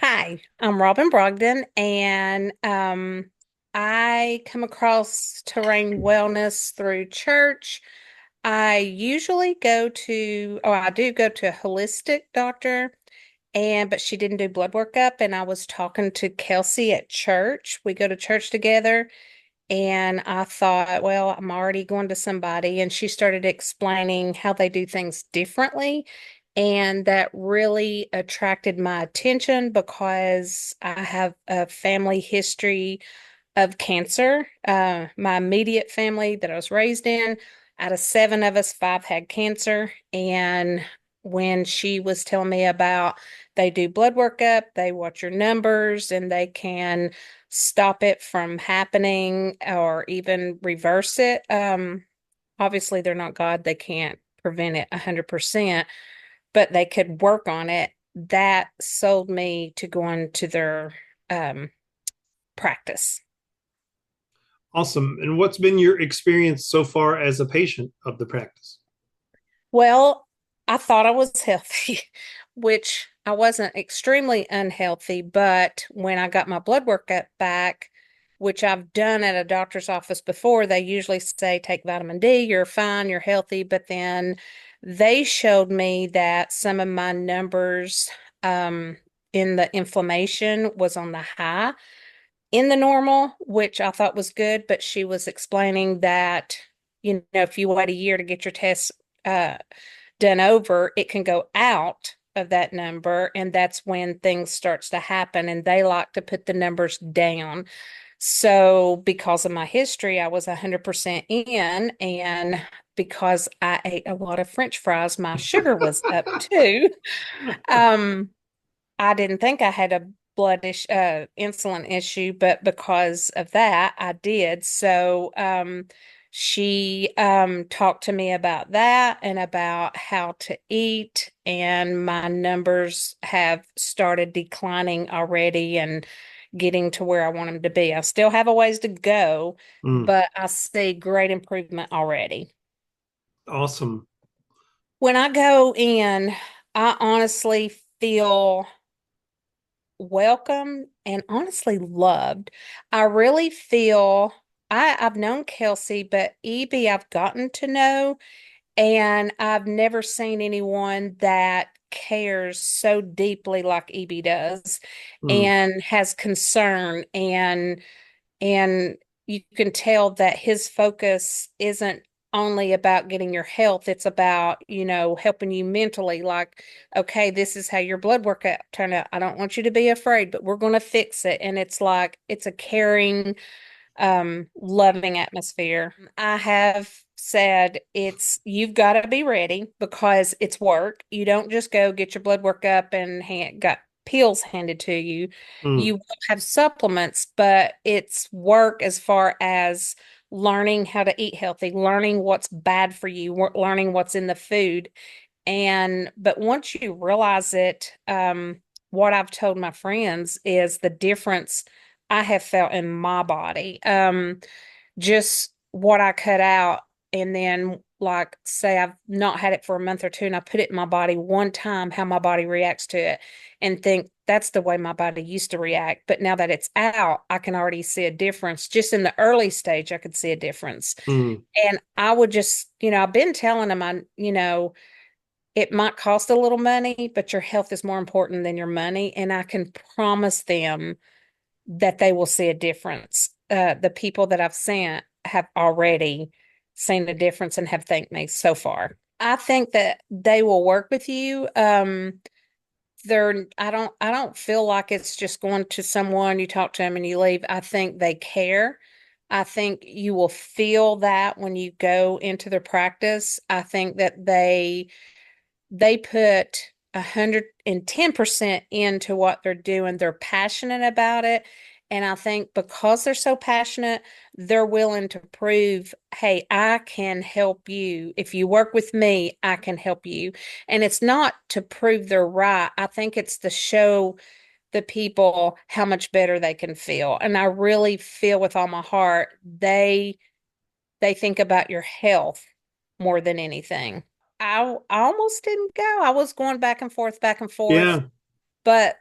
Hi, I'm Robin Brogdon, and I come across terrain wellness through church. I do go to a holistic doctor, but she didn't do blood workup. And I was talking to Kelsey at church. We go to church together, and I thought, well, I'm already going to somebody. And she started explaining how they do things differently. And that really attracted my attention because I have a family history of cancer. My immediate family that I was raised in, out of seven of us, five had cancer. And when she was telling me about they do blood workup, they watch your numbers, and they can stop it from happening or even reverse it. Obviously, they're not God. They can't prevent it 100%, but they could work on it. That sold me to going to their um, practice. Awesome. And what's been your experience so far as a patient of the practice? Well, I thought I was healthy, which I wasn't extremely unhealthy, but when I got my blood work back, which I've done at a doctor's office before, they usually say take vitamin D, you're fine, you're healthy, but then they showed me that some of my numbers um in the inflammation was on the high in the normal, which I thought was good, but she was explaining that, if you wait a year to get your tests done over, it can go out of that number, and that's when things starts to happen, and they like to put the numbers down. So because of my history, I was 100% in, and because I ate a lot of French fries, my sugar was up too. Um, I didn't think I had a insulin issue, but because of that, I did. So, she talked to me about that and about how to eat, and my numbers have started declining already and getting to where I want them to be. I still have a ways to go, Mm, but I see great improvement already. awesome. When I go in, I honestly feel welcome and honestly loved. I really feel I've known Kelsey, but Evie I've gotten to know, and I've never seen anyone that cares so deeply like Evie does Mm, and has concern, and you can tell that his focus isn't only about getting your health, it's about, helping you mentally. Like, okay, this is how your blood work turned out. I don't want you to be afraid, but we're going to fix it. And it's like, it's a caring, loving atmosphere. I have said you've got to be ready because it's work. You don't just go get your blood work up and got pills handed to you. mm, You will have supplements, but it's work as far as learning how to eat healthy, learning what's bad for you, learning what's in the food. But once you realize it, what I've told my friends is the difference I have felt in my body. Just what I cut out, and then, like, say I've not had it for a month or two, and I put it in my body one time, how my body reacts to it, and think that's the way my body used to react. But now that it's out, I can already see a difference. Just in the early stage, I could see a difference. mm. And I would just, I've been telling them, it might cost a little money, but your health is more important than your money. And I can promise them that they will see a difference. The people that I've sent have already seen the difference and have thanked me so far. I think that they will work with you. I don't feel like it's just going to someone, you talk to them and you leave. I think they care. I think you will feel that when you go into their practice. I think that they put 110% into what they're doing. They're passionate about it. And I think because they're so passionate, they're willing to prove, hey, I can help you. If you work with me, I can help you. And it's not to prove they're right. I think it's to show the people how much better they can feel. And I really feel with all my heart, they think about your health more than anything. I almost didn't go. I was going back and forth, Yeah. but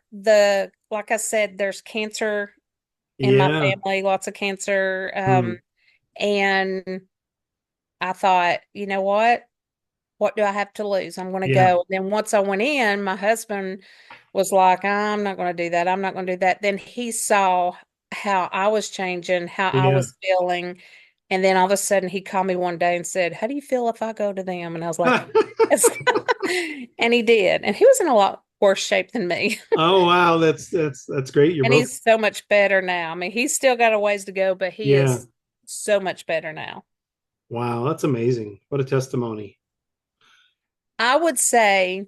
like I said, there's cancer in my Yeah. family, lots of cancer. Hmm. And I thought, you know what? What do I have to lose? I'm going to Yeah. go. Then once I went in, my husband was like, I'm not going to do that. I'm not going to do that. Then he saw how I was changing, how I Yeah. was feeling. And then all of a sudden he called me one day and said, how do you feel if I go to them? And I was like, yes. And he did. And he was in a lot worse shape than me. Oh wow, that's great. You're And both. he's so much better now. I mean, he's still got a ways to go, but he Yeah. is so much better now. Wow, that's amazing. What a testimony. I would say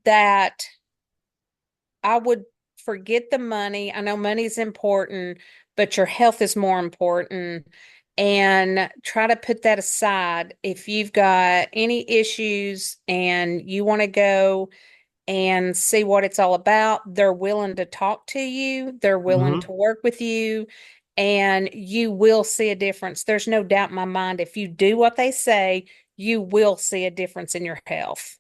that I would forget the money. I know money's important, but your health is more important. And try to put that aside. If you've got any issues and you want to go and see what it's all about, they're willing to talk to you, they're willing Hmm. to work with you, and you will see a difference. There's no doubt in my mind if you do what they say, you will see a difference in your health.